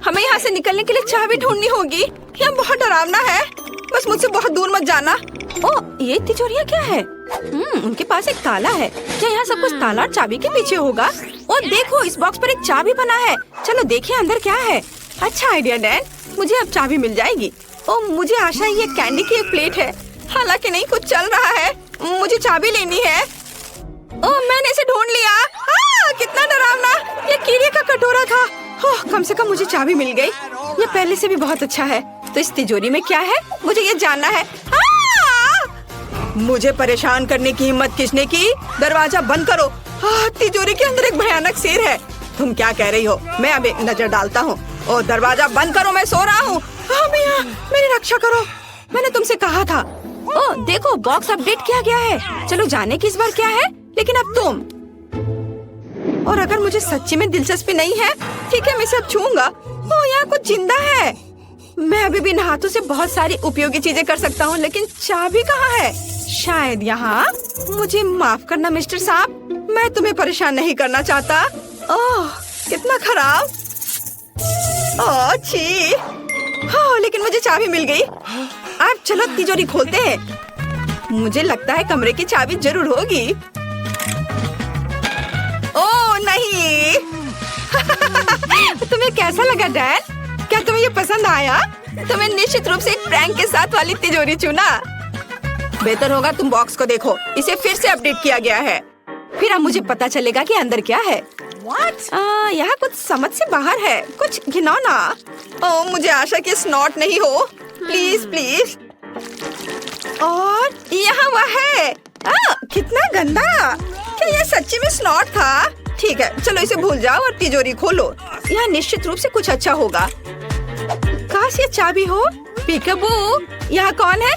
हमें यहाँ से निकलने के लिए चाबी ढूंढनी होगी। यहाँ बहुत डरावना है, बस मुझसे बहुत दूर मत जाना। ओ, ये तिजोरियाँ क्या है? उनके पास एक ताला है। क्या यहाँ सब कुछ ताला और चाबी के पीछे होगा? और देखो, इस बॉक्स पर एक चाबी बना है। चलो देखिए अंदर क्या है। अच्छा आइडिया डैन, मुझे अब चाबी मिल जाएगी। ओ, मुझे आशा है ये कैंडी की एक प्लेट है। हालांकि नहीं कुछ चल रहा है, मुझे चाबी लेनी है। ओ, मैंने इसे ढूंढ लिया। कितना डरावना, ये कीड़े का कटोरा था। कम से कम मुझे चाबी मिल गई। ये पहले से भी बहुत अच्छा है। तो इस तिजोरी में क्या है, मुझे ये जानना है। मुझे परेशान करने की हिम्मत किसने की? दरवाजा बंद करो। तिजोरी के अंदर एक भयानक शेर है। तुम क्या कह रही हो? मैं अब एक नजर डालता हूँ। ओ, दरवाजा बंद करो, मैं सो रहा हूँ। मियां, मेरी रक्षा करो, मैंने तुमसे कहा था। ओ देखो, बॉक्स अपडेट किया गया है। चलो जाने की इस बार क्या है। लेकिन अब तुम, और अगर मुझे सच्ची में दिलचस्पी नहीं है, ठीक है, मैं इसे अब छूऊंगा। ओ, यहाँ कुछ जिंदा है। मैं अभी भी इन हाथों से बहुत सारी उपयोगी चीजें कर सकता हूँ, लेकिन चाबी कहाँ है? शायद यहाँ। मुझे माफ करना मिस्टर साहब, मैं तुम्हें परेशान नहीं करना चाहता। ओह, कितना खराब। ओह छी। लेकिन मुझे चाबी मिल गई। अब चलो तिजोरी खोलते हैं। मुझे लगता है कमरे की चाबी जरूर होगी। ओह नहीं। तुम्हें कैसा लगा डैन? क्या तुम्हें ये पसंद आया? तुम्हें निश्चित रूप से एक प्रैंक के साथ वाली तिजोरी चुना। बेहतर होगा तुम बॉक्स को देखो, इसे फिर से अपडेट किया गया है। फिर अब मुझे पता चलेगा कि अंदर क्या है। यहाँ कुछ समझ से बाहर है, कुछ घिनौना। ओह, मुझे आशा कि स्नॉट नहीं हो। Please please. और यहाँ वह है। कितना गंदा। क्या ये सच्ची में स्नॉट था? ठीक है, चलो इसे भूल जाओ और तिजोरी खोलो। यहाँ निश्चित रूप से कुछ अच्छा होगा। काश ये चाबी हो। पीकाबू, यहाँ कौन है?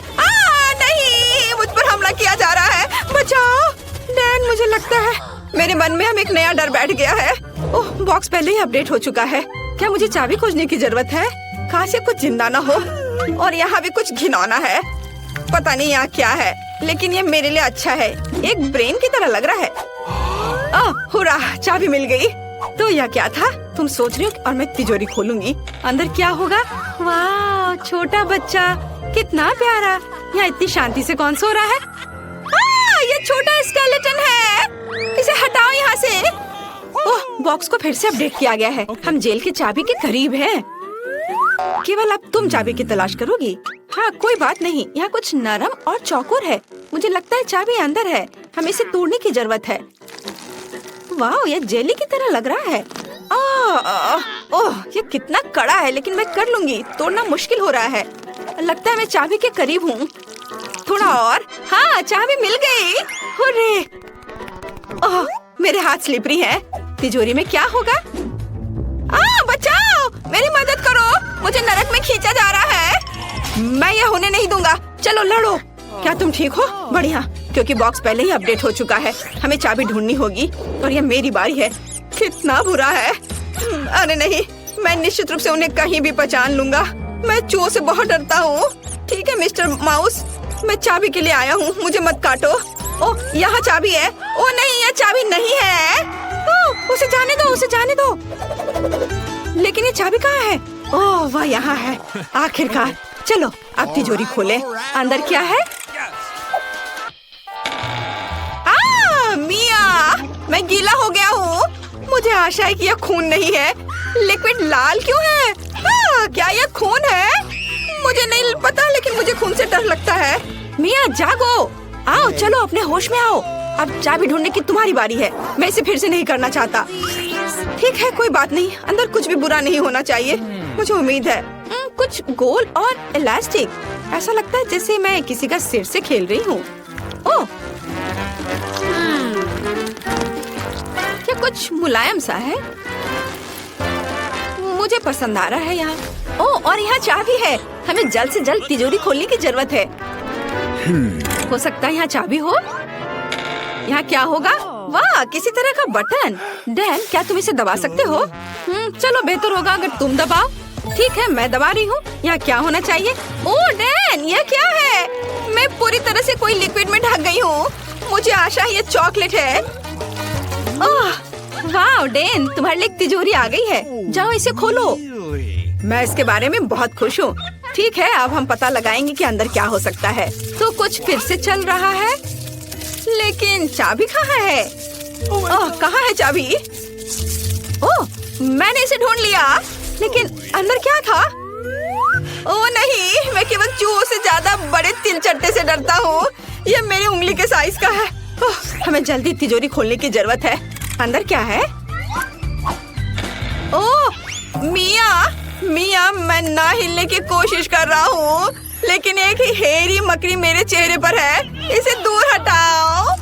नहीं, मुझ पर हमला किया जा रहा है, बचाओ। डैन, मुझे लगता है मेरे मन में अब एक नया डर बैठ गया है। ओह, बॉक्स पहले ही अपडेट हो चुका है। क्या मुझे चाबी खोजने की जरूरत है? काश ये कुछ जिंदा ना हो। और यहाँ भी कुछ घिनौना है। पता नहीं यहाँ क्या है, लेकिन ये मेरे लिए अच्छा है। एक ब्रेन की तरह लग रहा है। हुर्रा, चाबी मिल गई। तो यह क्या था? तुम सोच रही हो? और मैं तिजोरी खोलूंगी, अंदर क्या होगा? वाह, छोटा बच्चा, कितना प्यारा। यहाँ इतनी शांति से कौन सो रहा है? ये छोटा स्केलेटन है, इसे हटाओ यहाँ से। ओह, बॉक्स को फिर से अपडेट किया गया है। हम जेल की चाबी के करीब हैं। केवल अब तुम चाबी की तलाश करोगी। हाँ, कोई बात नहीं। यहाँ कुछ नरम और चौकोर है। मुझे लगता है चाबी अंदर है, हमें इसे तोड़ने की जरूरत है। वाह, ये जेली की तरह लग रहा है। ओह, ये कितना कड़ा है, लेकिन मैं कर लूंगी। तोड़ना मुश्किल हो रहा है। लगता है मैं चाबी के करीब हूँ। थोड़ा और। हाँ, चाबी मिल गई। हुर्रे। ओह, मेरे हाथ स्लिपरी हैं। तिजोरी में क्या होगा? बचाओ, मेरी मदद करो, मुझे नरक में खींचा जा रहा है। मैं ये होने नहीं दूंगा। चलो लड़ो। क्या तुम ठीक हो? बढ़िया, क्योंकि बॉक्स पहले ही अपडेट हो चुका है। हमें चाबी ढूंढनी होगी और ये मेरी बारी है। कितना बुरा है। अरे नहीं, मैं निश्चित रूप से उन्हें कहीं भी पहचान लूंगा। मैं चूहों से बहुत डरता हूँ। ठीक है मिस्टर माउस, मैं चाबी के लिए आया हूँ, मुझे मत काटो। ओह, यहाँ चाबी है। ओह नहीं, यह चाबी नहीं है। ओह, उसे जाने दो, उसे जाने दो। लेकिन ये चाबी कहाँ है? ओह, वह यहाँ है। आखिरकार। चलो अब तिजोरी खोले। अंदर क्या है? मिया, मैं गीला हो गया हूँ। मुझे आशा है कि यह खून नहीं है। लिक्विड लाल क्यों है? क्या यह खून है? मुझे नहीं पता, लेकिन मुझे खून से डर लगता है। मिया जागो, आओ, चलो अपने होश में आओ। अब चाबी ढूंढने की तुम्हारी बारी है। मैं इसे फिर से नहीं करना चाहता। ठीक है, कोई बात नहीं। अंदर कुछ भी बुरा नहीं होना चाहिए, मुझे उम्मीद है। कुछ गोल और इलास्टिक। ऐसा लगता है जैसे मैं किसी का सिर से खेल रही हूँ। ओह, क्या कुछ मुलायम सा है। मुझे पसंद आ रहा है यहाँ। ओह, और यहाँ चाबी है। हमें जल्द से जल्द तिजोरी खोलने की जरूरत है। हो सकता है यहाँ चाबी हो। यहाँ क्या होगा? वाह, किसी तरह का बटन। डैन, क्या तुम इसे दबा सकते हो? चलो बेहतर होगा अगर तुम दबाओ। ठीक है, मैं दबा रही हूँ। यहाँ क्या होना चाहिए? ओह डैन, यह क्या है? मैं पूरी तरह से कोई लिक्विड में ढक गई हूँ। मुझे आशा है ये चॉकलेट है। ओह वाह डैन, तुम्हारे लिए एक तिजोरी आ गई है। जाओ इसे खोलो। मैं इसके बारे में बहुत खुश हूँ। ठीक है, अब हम पता लगाएंगे कि अंदर क्या हो सकता है। तो कुछ फिर से चल रहा है, लेकिन चाबी कहाँ है? ओह, कहाँ है चाबी? ओह, मैंने इसे ढूंढ लिया, लेकिन अंदर क्या था? ओह नहीं, मैं केवल चूहों से ज्यादा बड़े तिलचट्टे से डरता हूँ। ये मेरी उंगली के साइज का है। ओह, हमें जल्दी तिजोरी खोलने की जरूरत है। अंदर क्या है? ओह मिया, मैं ना हिलने की कोशिश कर रहा हूँ, लेकिन एक ही हेरी मकड़ी मेरे चेहरे पर है। इसे दूर हटाओ।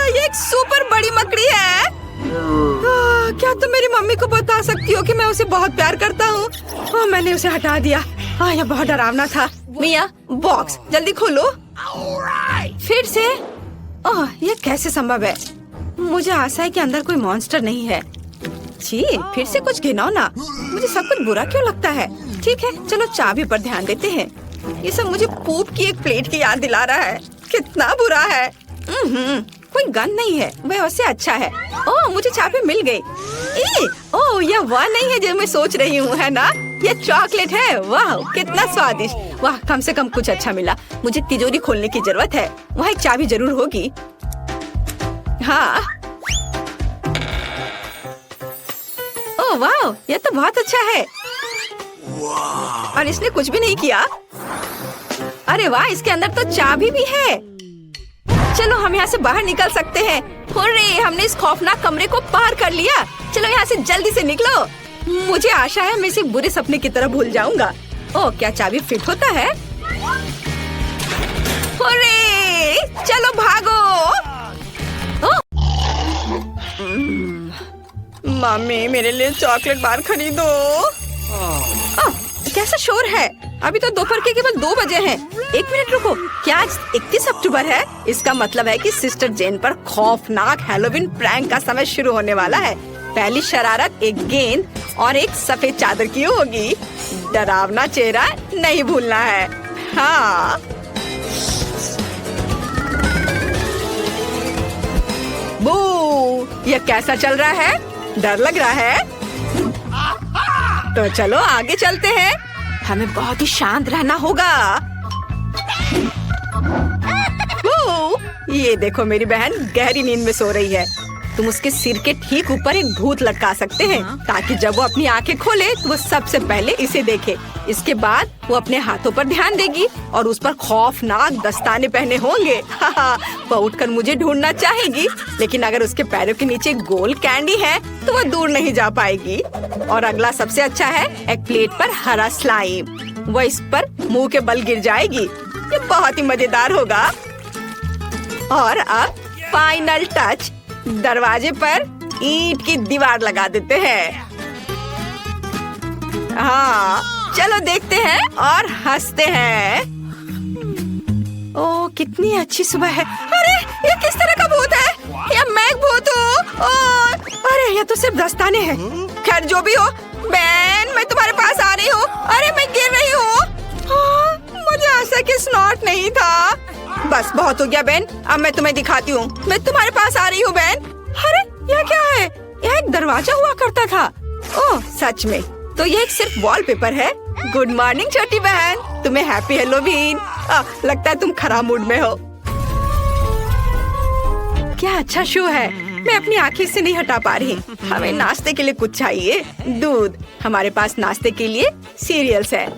ये एक सुपर बड़ी मकड़ी है। क्या तुम मेरी मम्मी को बता सकती हो कि मैं उसे बहुत प्यार करता हूँ? मैंने उसे हटा दिया। यह बहुत डरावना था। मिया, बॉक्स जल्दी खोलो। फिर से? ये कैसे संभव है? मुझे आशा है कि अंदर कोई मॉन्स्टर नहीं है। छी, फिर से कुछ घिनौना। मुझे सब कुछ बुरा क्यों लगता है? ठीक है, चलो चाबी पर ध्यान देते हैं। ये सब मुझे पूप की एक प्लेट की याद दिला रहा है। कितना बुरा है। कोई गन नहीं है, वह उससे अच्छा है। ओह, मुझे चाबी मिल गई। ओह, यह वह नहीं है जो मैं सोच रही हूँ, है ना? यह चॉकलेट है। वाह, कितना स्वादिष्ट। वाह, कम से कम कुछ अच्छा मिला। मुझे तिजोरी खोलने की जरूरत है। वहाँ एक चाबी जरूर होगी। हाँ। ओह वाह, यह तो बहुत अच्छा है। और इसने कुछ भी नहीं किया। अरे वाह, इसके अंदर तो चाबी भी है। चलो हम यहाँ से बाहर निकल सकते हैं। हुर्रे, हमने इस खौफनाक कमरे को पार कर लिया। चलो यहाँ से जल्दी से निकलो। मुझे आशा है मैं इसे बुरे सपने की तरह भूल जाऊंगा। ओह, क्या चाबी फिट होता है? हुर्रे, चलो भागो। मम्मी, मेरे लिए चॉकलेट बार खरीदो। कैसा शोर है? अभी तो दोपहर के केवल 2 बजे हैं। 1 मिनट रुको, क्या आज 31 अक्टूबर है? इसका मतलब है कि सिस्टर जेन पर खौफनाक हैलोवीन प्रैंक का समय शुरू होने वाला है। पहली शरारत एक गेंद और एक सफेद चादर की होगी। डरावना चेहरा नहीं भूलना है। हाँ। बू, यह कैसा चल रहा है? डर लग रहा है? तो चलो आगे चलते हैं। हमें बहुत ही शांत रहना होगा। ये देखो, मेरी बहन गहरी नींद में सो रही है। तुम उसके सिर के ठीक ऊपर एक भूत लटका सकते हैं, ताकि जब वो अपनी आंखें खोले तो वो सबसे पहले इसे देखे। इसके बाद वो अपने हाथों पर ध्यान देगी और उस पर खौफनाक दस्ताने पहने होंगे। वो उठकर मुझे ढूंढना चाहेगी, लेकिन अगर उसके पैरों के नीचे गोल कैंडी है तो वो दूर नहीं जा पाएगी। और अगला सबसे अच्छा है, एक प्लेट पर हरा स्लाइम। वो इस पर मुंह के बल गिर जाएगी। ये बहुत ही मजेदार होगा। और अब फाइनल टच, दरवाजे पर ईंट की दीवार लगा देते हैं। हाँ, चलो देखते हैं और हंसते हैं। ओह, कितनी अच्छी सुबह है। अरे, ये किस तरह का भूत है? या मैं एक भूत हूँ? अरे, ये तो सिर्फ दस्ताने हैं। खैर, जो भी हो, बहन, मैं तुम्हारे पास आ रही हूँ। अरे, मैं गिर रही हूँ। मुझे आशा कि स्नॉट नहीं था। बस बहुत हो गया बहन, अब मैं तुम्हें दिखाती हूँ। मैं तुम्हारे पास आ रही हूँ बहन। अरे, यह क्या है? यह एक दरवाजा हुआ करता था। ओह, सच में? तो यह एक सिर्फ वॉलपेपर है। गुड मॉर्निंग छोटी बहन, तुम्हें हैप्पी हैलोवीन। लगता है तुम खराब मूड में हो। क्या अच्छा शो है। मैं अपनी आंखें से नहीं हटा पा रही। हमें नाश्ते के लिए कुछ चाहिए। दूध। हमारे पास नाश्ते के लिए सीरियल्स है।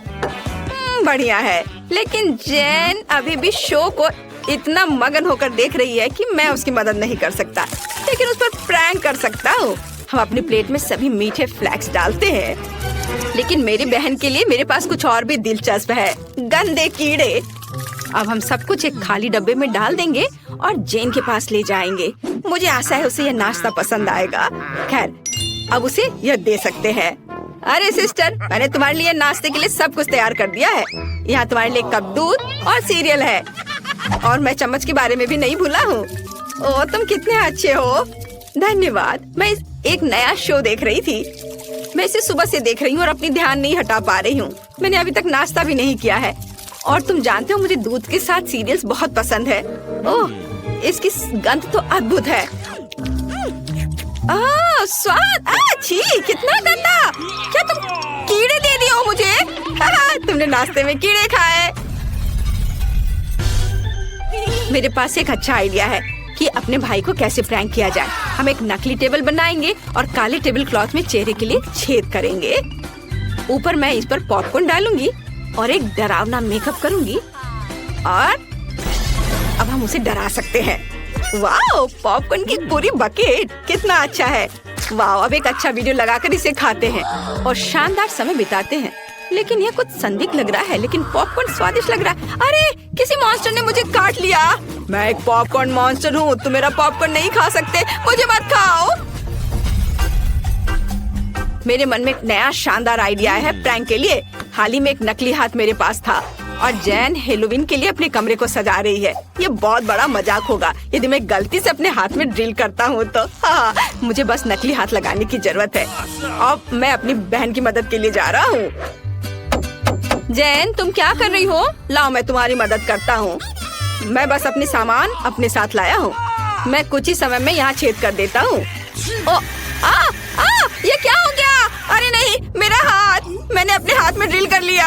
बढ़िया है, लेकिन जेन अभी भी शो को इतना मगन होकर देख रही है कि मैं उसकी मदद नहीं कर सकता, लेकिन उस पर प्रैंक कर सकता हूँ। हम अपनी प्लेट में सभी मीठे फ्लैक्स डालते हैं, लेकिन मेरी बहन के लिए मेरे पास कुछ और भी दिलचस्प है, गंदे कीड़े। अब हम सब कुछ एक खाली डब्बे में डाल देंगे और जेन के पास ले जाएंगे। मुझे आशा है उसे यह नाश्ता पसंद आएगा। खैर, अब उसे यह दे सकते हैं। अरे सिस्टर, मैंने तुम्हारे लिए नाश्ते के लिए सब कुछ तैयार कर दिया है। यहाँ तुम्हारे लिए कप दूध और सीरियल है, और मैं चम्मच के बारे में भी नहीं भूला हूँ। ओह, तुम कितने अच्छे हो। धन्यवाद। मैं एक नया शो देख रही थी। मैं इसे सुबह से देख रही हूँ और अपनी ध्यान नहीं हटा पा रही हूँ। मैंने अभी तक नाश्ता भी नहीं किया है, और तुम जानते हो मुझे दूध के साथ सीरियल्स बहुत पसंद है। ओह, इसकी गंध तो अद्भुत है। स्वाद। छी, कितना गंदा। क्या तुम तुमने नाश्ते में कीड़े खाए। मेरे पास एक अच्छा आइडिया है कि अपने भाई को कैसे प्रैंक किया जाए। हम एक नकली टेबल बनाएंगे और काले टेबल क्लॉथ में चेहरे के लिए छेद करेंगे। ऊपर मैं इस पर पॉपकॉर्न डालूंगी और एक डरावना मेकअप करूंगी और अब हम उसे डरा सकते हैं। वाह, पॉपकॉर्न की पूरी बकेट, कितना अच्छा है। वाह, अब एक अच्छा वीडियो लगाकर इसे खाते हैं और शानदार समय बिताते हैं। लेकिन यह कुछ संदिग्ध लग रहा है, लेकिन पॉपकॉर्न स्वादिष्ट लग रहा है। अरे, किसी मॉन्स्टर ने मुझे काट लिया। मैं एक पॉपकॉर्न मॉन्स्टर हूँ, तुम मेरा पॉपकॉर्न नहीं खा सकते, मुझे मत खाओ। मेरे मन में एक नया शानदार आइडिया है प्रैंक के लिए। हाल ही में एक नकली हाथ मेरे पास था और जैन हेलोवीन के लिए अपने कमरे को सजा रही है। ये बहुत बड़ा मजाक होगा यदि मैं गलती से अपने हाथ में ड्रिल करता हूँ तो। हाँ, मुझे बस नकली हाथ लगाने की जरूरत है। अब मैं अपनी बहन की मदद के लिए जा रहा हूँ। जैन, तुम क्या कर रही हो? लाओ, मैं तुम्हारी मदद करता हूँ। मैं बस अपने सामान अपने साथ लाया हूँ। मैं कुछ ही समय में यहाँ छेद कर देता हूँ। ये क्या हो गया? अरे नहीं, मेरा हाथ, मैंने अपने हाथ में ड्रिल कर लिया।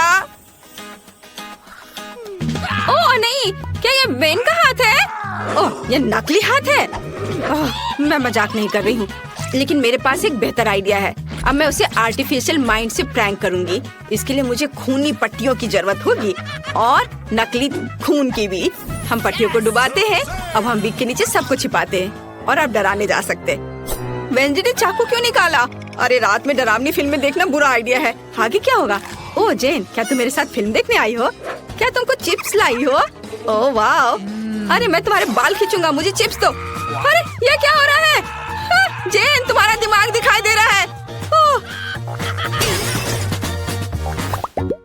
ओह नहीं, क्या ये बेन का हाथ है? ओह, ये नकली हाथ है। मैं मजाक नहीं कर रही हूँ, लेकिन मेरे पास एक बेहतर आइडिया है। अब मैं उसे आर्टिफिशियल माइंड से प्रैंक करूंगी। इसके लिए मुझे खूनी पट्टियों की जरूरत होगी और नकली खून की भी। हम पट्टियों को डुबाते हैं। अब हम बिग के नीचे सबको छिपाते हैं और अब डराने जा सकते हैं। वेंजी ने चाकू क्यों निकाला? अरे, रात में डरावनी फिल्में देखना बुरा आइडिया है। आगे क्या होगा? ओह जेन, क्या तुम मेरे साथ फिल्म देखने आई हो? क्या तुमको चिप्स लाई हो? ओह वाह, अरे मैं तुम्हारे बाल खींचूंगा, मुझे चिप्स दो। अरे, ये क्या हो रहा है? जेन, तुम्हारा दिमाग दिखाई दे रहा है।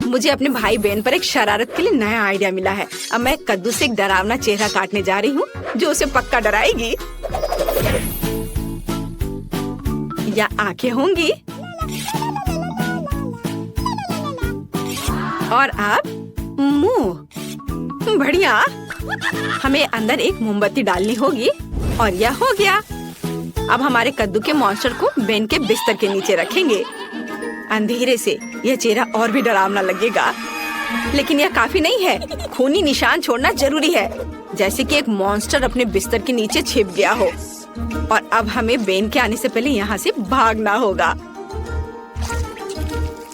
मुझे अपने भाई बहन पर एक शरारत के लिए नया आइडिया मिला है। अब मैं कद्दू से एक डरावना चेहरा काटने जा रही हूँ जो उसे पक्का डराएगी। या आंखें होंगी और अब मुंह। बढ़िया, हमें अंदर एक मोमबत्ती डालनी होगी और यह हो गया। अब हमारे कद्दू के मॉन्स्टर को बेन के बिस्तर के नीचे रखेंगे। अंधेरे से यह चेहरा और भी डरावना लगेगा, लेकिन यह काफी नहीं है। खूनी निशान छोड़ना जरूरी है, जैसे कि एक मॉन्स्टर अपने बिस्तर के नीचे छिप गया हो। और अब हमें बेन के आने से पहले यहाँ से भागना होगा।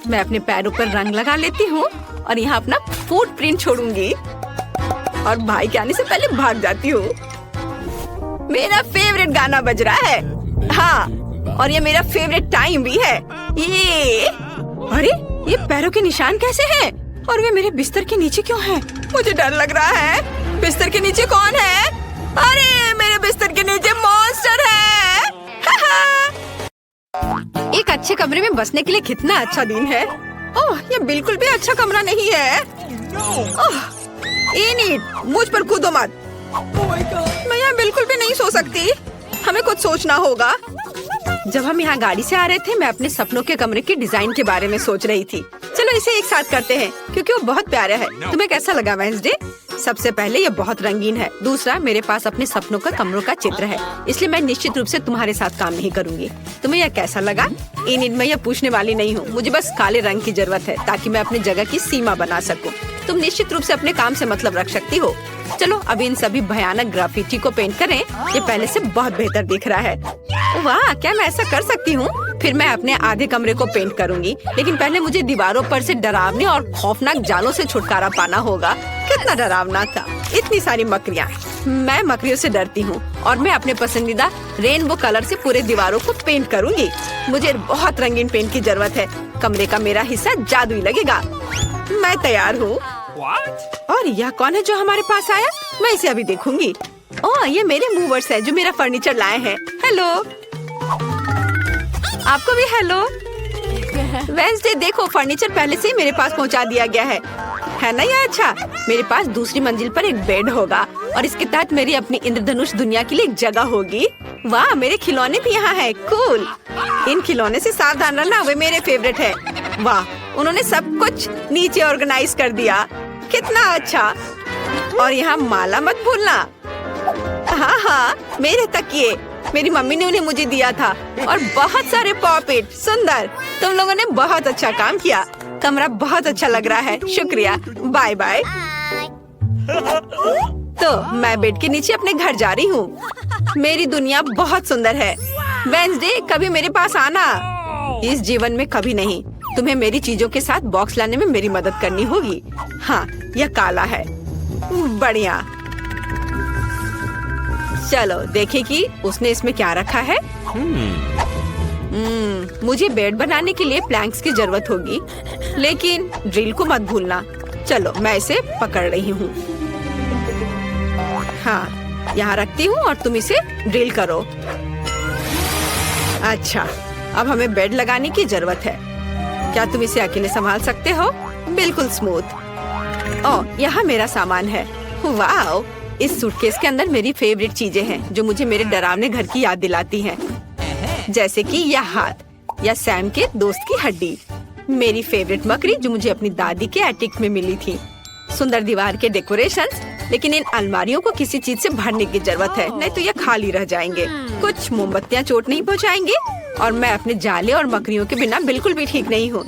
मैं अपने पैरों पर रंग लगा लेती हूँ और यहाँ अपना फुटप्रिंट छोड़ूंगी और भाई के आने से पहले भाग जाती हूँ। मेरा फेवरेट गाना बज रहा है। हाँ, और ये मेरा फेवरेट टाइम भी है। ये अरे, ये पैरों के निशान कैसे हैं? और वे मेरे बिस्तर के नीचे क्यों हैं? मुझे डर लग रहा है। बिस्तर के नीचे कौन है? अरे, मेरे बिस्तर के नीचे मॉन्स्टर है। एक अच्छे कमरे में बसने के लिए कितना अच्छा दिन है। ओह, ये बिल्कुल भी अच्छा कमरा नहीं है। ओह, इनिट, मुझ पर कूदो मत। मैं यहाँ बिल्कुल भी नहीं सो सकती। हमें कुछ सोचना होगा। जब हम यहाँ गाड़ी से आ रहे थे, मैं अपने सपनों के कमरे के डिजाइन के बारे में सोच रही थी। चलो इसे एक साथ करते हैं क्योंकि वो बहुत प्यारा है। तुम्हें कैसा लगा वेंसडे? सबसे पहले ये बहुत रंगीन है। दूसरा, मेरे पास अपने सपनों का कमरों का चित्र है, इसलिए मैं निश्चित रूप से तुम्हारे साथ काम नहीं करूँगी। तुम्हें यह कैसा लगा? मैं यह पूछने वाली नहीं हूँ। मुझे बस काले रंग की जरूरत है ताकि मैं अपनी जगह की सीमा बना सकूँ। तुम निश्चित रूप से अपने काम से मतलब रख सकती हो। चलो अब इन सभी भयानक ग्राफिटी को पेंट करें। ये पहले से बहुत बेहतर दिख रहा है। वाह, क्या मैं ऐसा कर सकती हूँ? फिर मैं अपने आधे कमरे को पेंट करूँगी, लेकिन पहले मुझे दीवारों पर से डरावने और खौफनाक जालों से छुटकारा पाना होगा। कितना डरावना था, इतनी सारी मकड़ियाँ। मैं मकड़ियों से डरती हूँ और मैं अपने पसंदीदा रेनबो कलर से पूरे दीवारों को पेंट करूँगी। मुझे बहुत रंगीन पेंट की जरूरत है। कमरे का मेरा हिस्सा जादुई लगेगा। मैं तैयार हूँ। और यह कौन है जो हमारे पास आया? मैं इसे अभी देखूंगी। ओह, ये मेरे मूवर्स है जो मेरा फर्नीचर लाए हैं। हेलो, आपको भी हेलो। वेंसडे, देखो फर्नीचर पहले से ही मेरे पास पहुंचा दिया गया है ना? ये अच्छा। मेरे पास दूसरी मंजिल पर एक बेड होगा और इसके तहत मेरी अपनी इंद्रधनुष दुनिया के लिए एक जगह होगी। वाह, मेरे खिलौने भी यहाँ है। कूल। इन खिलौने से सावधान रहना, वे मेरे फेवरेट है। वाह, उन्होंने सब कुछ नीचे ऑर्गेनाइज कर दिया। कितना अच्छा। और यहाँ माला मत भूलना। हाँ हाँ, मेरे तकिए मेरी मम्मी ने उन्हें मुझे दिया था। और बहुत सारे पॉपेट। सुंदर, तुम लोगों ने बहुत अच्छा काम किया। कमरा बहुत अच्छा लग रहा है, शुक्रिया, बाय बाय। तो मैं बेड के नीचे अपने घर जा रही हूँ। मेरी दुनिया बहुत सुंदर है। वेंसडे, कभी मेरे पास आना। इस जीवन में कभी नहीं। तुम्हें मेरी चीजों के साथ बॉक्स लाने में मेरी मदद करनी होगी। हाँ, यह काला है। बढ़िया। चलो देखें कि उसने इसमें क्या रखा है। मुझे बेड बनाने के लिए प्लैंक्स की जरूरत होगी, लेकिन ड्रिल को मत भूलना। चलो मैं इसे पकड़ रही हूँ। हाँ, यहाँ रखती हूँ और तुम इसे ड्रिल करो। अच्छा, अब हमें बेड लगाने की जरूरत है। क्या तुम इसे अकेले संभाल सकते हो? बिल्कुल स्मूथ। ओह, यहाँ मेरा सामान है। वाओ, इस सूटकेस के अंदर मेरी फेवरेट चीजें हैं जो मुझे मेरे डरावने घर की याद दिलाती हैं। जैसे कि यह हाथ या सैम के दोस्त की हड्डी, मेरी फेवरेट मकड़ी जो मुझे अपनी दादी के एटिक में मिली थी, सुंदर दीवार के डेकोरेशंस, लेकिन इन अलमारियों को किसी चीज से भरने की जरूरत है, नहीं तो ये खाली रह जाएंगे। कुछ मोमबत्तियाँ चोट नहीं पहुँचाएंगे और मैं अपने जाले और मकड़ियों के बिना बिल्कुल भी ठीक नहीं हूँ,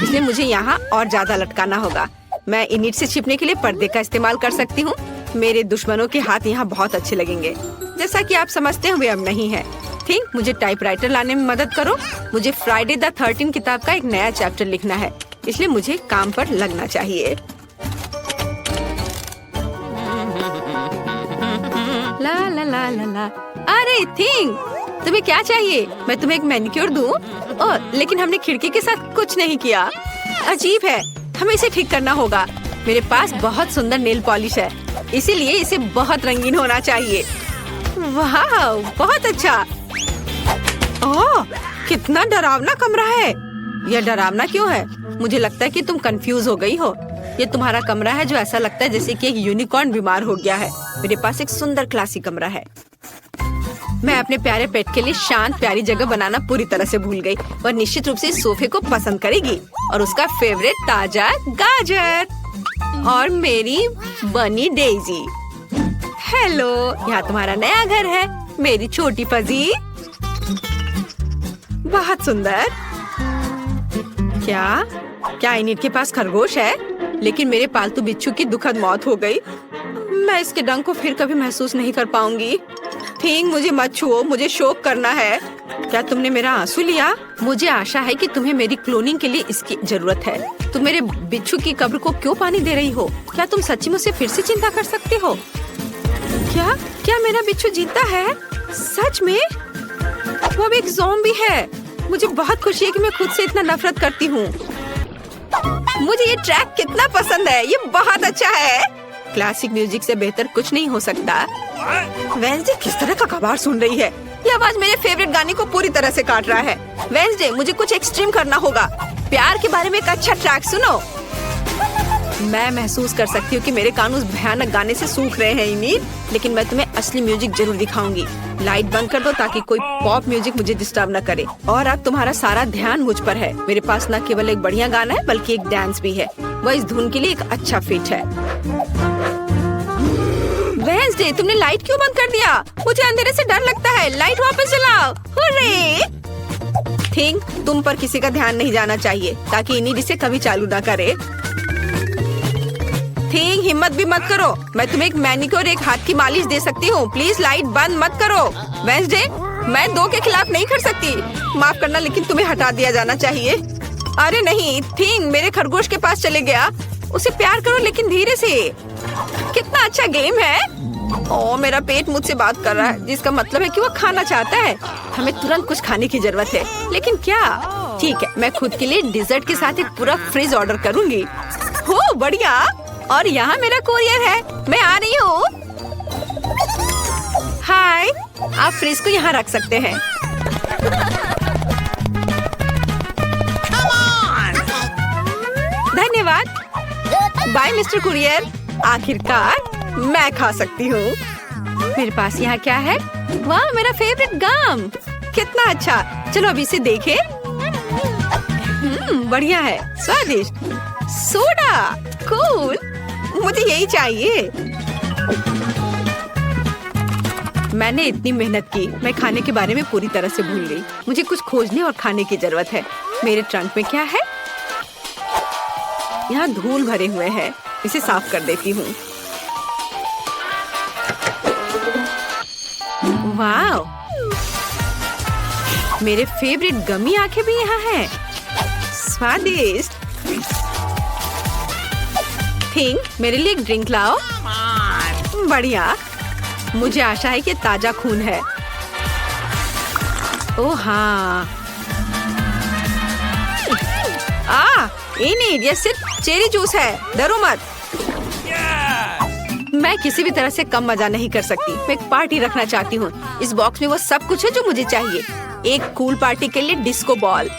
इसलिए मुझे यहाँ और ज्यादा लटकाना होगा। मैं इनिट से छिपने के लिए पर्दे का इस्तेमाल कर सकती हूँ। मेरे दुश्मनों के हाथ यहाँ बहुत अच्छे लगेंगे। जैसा कि आप समझते हैं वे अब नहीं है। थिंक, मुझे टाइपराइटर लाने में मदद करो। मुझे फ्राइडे द 13 किताब का एक नया चैप्टर लिखना है, इसलिए मुझे काम पर लगना चाहिए। ला ला ला ला ला। अरे थिंक, तुम्हें क्या चाहिए? मैं तुम्हें एक मैनिक्योर दूं? ओह, लेकिन हमने खिड़की के साथ कुछ नहीं किया। अजीब है, हमें इसे ठीक करना होगा। मेरे पास बहुत सुंदर नेल पॉलिश है, इसीलिए इसे बहुत रंगीन होना चाहिए। वाह, बहुत अच्छा। ओह, कितना डरावना कमरा है। यह डरावना क्यों है? मुझे लगता है कि तुम कंफ्यूज हो गई हो। ये तुम्हारा कमरा है जो ऐसा लगता है जैसे कि एक यूनिकॉर्न बीमार हो गया है। मेरे पास एक सुंदर क्लासिक कमरा है। मैं अपने प्यारे पेट के लिए शांत प्यारी जगह बनाना पूरी तरह से भूल गई। वह निश्चित रूप से इस सोफे को पसंद करेगी और उसका फेवरेट ताजा गाजर और मेरी बनी डेजी। हेलो, यहाँ तुम्हारा नया घर है, मेरी छोटी फजी। बहुत सुंदर। क्या इनिट के पास खरगोश है? लेकिन मेरे पालतू बिच्छू की दुखद मौत हो गई। मैं इसके डंक को फिर कभी महसूस नहीं कर पाऊंगी। थिंक, मुझे मत छुओ, मुझे शोक करना है। क्या तुमने मेरा आंसू लिया? मुझे आशा है कि तुम्हें मेरी क्लोनिंग के लिए इसकी जरूरत है। तुम मेरे बिच्छू की कब्र को क्यों पानी दे रही हो? क्या तुम सच्ची मुझसे फिर से चिंता कर सकते हो? क्या मेरा बिच्छू जीता है? सच में? वो भी एक ज़ॉम्बी है। मुझे बहुत खुशी है कि मैं खुद से इतना नफरत करती हूँ। मुझे ये ट्रैक कितना पसंद है, ये बहुत अच्छा है। क्लासिक म्यूजिक से बेहतर कुछ नहीं हो सकता। वेंसडे किस तरह का कबाड़ सुन रही है? ये आवाज मेरे फेवरेट गाने को पूरी तरह से काट रहा है। वेंसडे, मुझे कुछ एक्सट्रीम करना होगा। प्यार के बारे में एक अच्छा ट्रैक सुनो। मैं महसूस कर सकती हूँ कि मेरे कान उस भयानक गाने से सूख रहे हैं इमीर, लेकिन मैं तुम्हें असली म्यूजिक जरूर दिखाऊंगी। लाइट बंद कर दो ताकि कोई पॉप म्यूजिक मुझे डिस्टर्ब न करे। और अब तुम्हारा सारा ध्यान मुझ पर है। मेरे पास न केवल एक बढ़िया गाना है बल्कि एक डांस भी है। वह इस धुन के लिए एक अच्छा फिट है। वेंसडे, तुमने लाइट क्यों बंद कर दिया? मुझे अंधेरे से डर लगता है। लाइट वापस जलाओ। हुर्रे! थिंक, तुम पर किसी का ध्यान नहीं जाना चाहिए ताकि इन्हीं इसे कभी चालू ना करे। थिंक, हिम्मत भी मत करो। मैं तुम्हें एक मैनिक्योर, एक हाथ की मालिश दे सकती हूँ। प्लीज लाइट बंद मत करो। वेंसडे, मैं 2 के खिलाफ नहीं कर सकती। माफ करना, लेकिन तुम्हें हटा दिया जाना चाहिए। अरे नहीं, थिंक मेरे खरगोश के पास चले गया। उसे प्यार करो लेकिन धीरे से। कितना अच्छा गेम है। ओह, मेरा पेट मुझसे बात कर रहा है, जिसका मतलब है कि वो खाना चाहता है। हमें तुरंत कुछ खाने की जरूरत है, लेकिन क्या? ठीक है, मैं खुद के लिए डिजर्ट के साथ एक पूरा फ्रिज ऑर्डर करूंगी। हो बढ़िया। और यहाँ मेरा कोरियर है, मैं आ रही हूँ। हाय, आप फ्रिज को यहाँ रख सकते हैं। धन्यवाद। Bye mister courier. आखिरकार मैं खा सकती हूँ। मेरे पास यहाँ क्या है? वाह, मेरा फेवरेट गम। कितना अच्छा। चलो अभी इसे देखें। बढ़िया है, स्वादिष्ट। Soda, cool. मुझे यही चाहिए। मैंने इतनी मेहनत की, मैं खाने के बारे में पूरी तरह से भूल गई। मुझे कुछ खोजने और खाने की जरूरत है। मेरे ट्रंक में क्या है? यहाँ धूल भरे हुए हैं। इसे साफ कर देती हूँ। वाव, मेरे फेवरेट गमी आंखें भी यहाँ हैं। स्वादिष्ट। थिंक, मेरे लिए एक ड्रिंक लाओ। बढ़िया। मुझे आशा है कि ताजा खून है। ओह हाँ। ये सिर्फ चेरी जूस है। डरो मत। मैं किसी भी तरह से कम मजा नहीं कर सकती। मैं एक पार्टी रखना चाहती हूँ। इस बॉक्स में वो सब कुछ है जो मुझे चाहिए। एक कूल पार्टी के लिए डिस्को बॉल,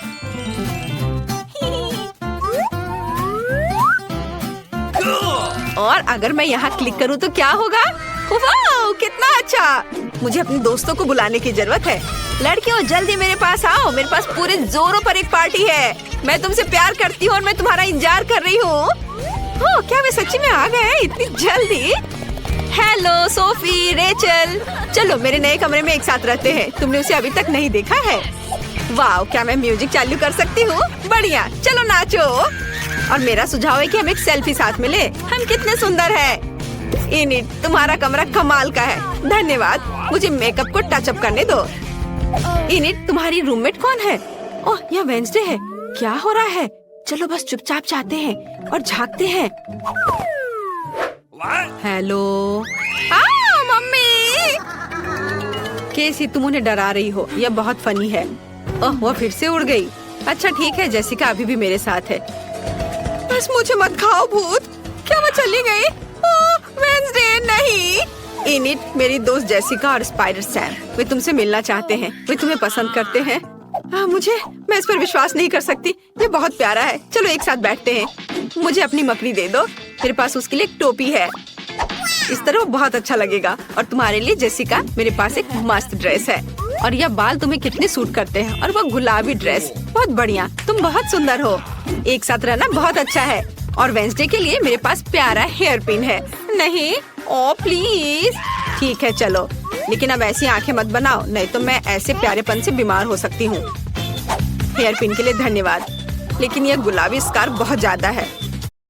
और अगर मैं यहाँ क्लिक करूँ तो क्या होगा? वाह, कितना अच्छा। मुझे अपने दोस्तों को बुलाने की जरूरत है। लड़कियों, जल्दी मेरे पास आओ। मेरे पास पूरे जोरों पर एक पार्टी है। मैं तुमसे प्यार करती हूँ और मैं तुम्हारा इंतजार कर रही हूँ। क्या वे सच्ची में आ गए इतनी जल्दी? हेलो सोफी, रेचल, चलो मेरे नए कमरे में एक साथ रहते हैं। तुमने उसे अभी तक नहीं देखा है। वाह, क्या मैं म्यूजिक चालू कर सकती हूँ? बढ़िया, चलो नाचो। और मेरा सुझाव है कि हम एक सेल्फी साथ में ले। हम कितने सुंदर हैं। इनिट, तुम्हारा कमरा कमाल का है। धन्यवाद। मुझे मेकअप को टचअप करने दो। इनिट, तुम्हारी रूममेट कौन है? ओह, यह वेंसडे है। क्या हो रहा है? चलो बस चुपचाप जाते हैं और झांकते हैं। हेलो। मम्मी। केसी, तुम उन्हें डरा रही हो। यह बहुत फनी है। ओह, वो फिर से उड़ गई। अच्छा ठीक है, जेसिका अभी भी मेरे साथ है। बस मुझे मत खाओ भूत। क्या वो चली गई? वेंसडे नहीं। इनिट, मेरी दोस्त जेसिका और स्पाइडर सैम, वे तुमसे मिलना चाहते हैं। वे तुम्हें पसंद करते हैं। मैं इस पर विश्वास नहीं कर सकती। ये बहुत प्यारा है। चलो एक साथ बैठते हैं। मुझे अपनी मकड़ी दे दो। मेरे पास उसके लिए एक टोपी है। इस तरह वो बहुत अच्छा लगेगा। और तुम्हारे लिए जेसिका, मेरे पास एक मस्त ड्रेस है। और यह बाल तुम्हें कितने सूट करते हैं। और वो गुलाबी ड्रेस, बहुत बढ़िया। तुम बहुत सुंदर हो। एक साथ रहना बहुत अच्छा है। और वेंसडे के लिए मेरे पास प्यारा हेयर पिन है। नहीं, ओ प्लीज। ठीक है चलो, लेकिन अब ऐसी आंखें मत बनाओ, नहीं तो मैं ऐसे प्यारेपन से बीमार हो सकती हूँ। हेयर पिन के लिए धन्यवाद, लेकिन यह गुलाबी स्कार्फ बहुत ज्यादा है।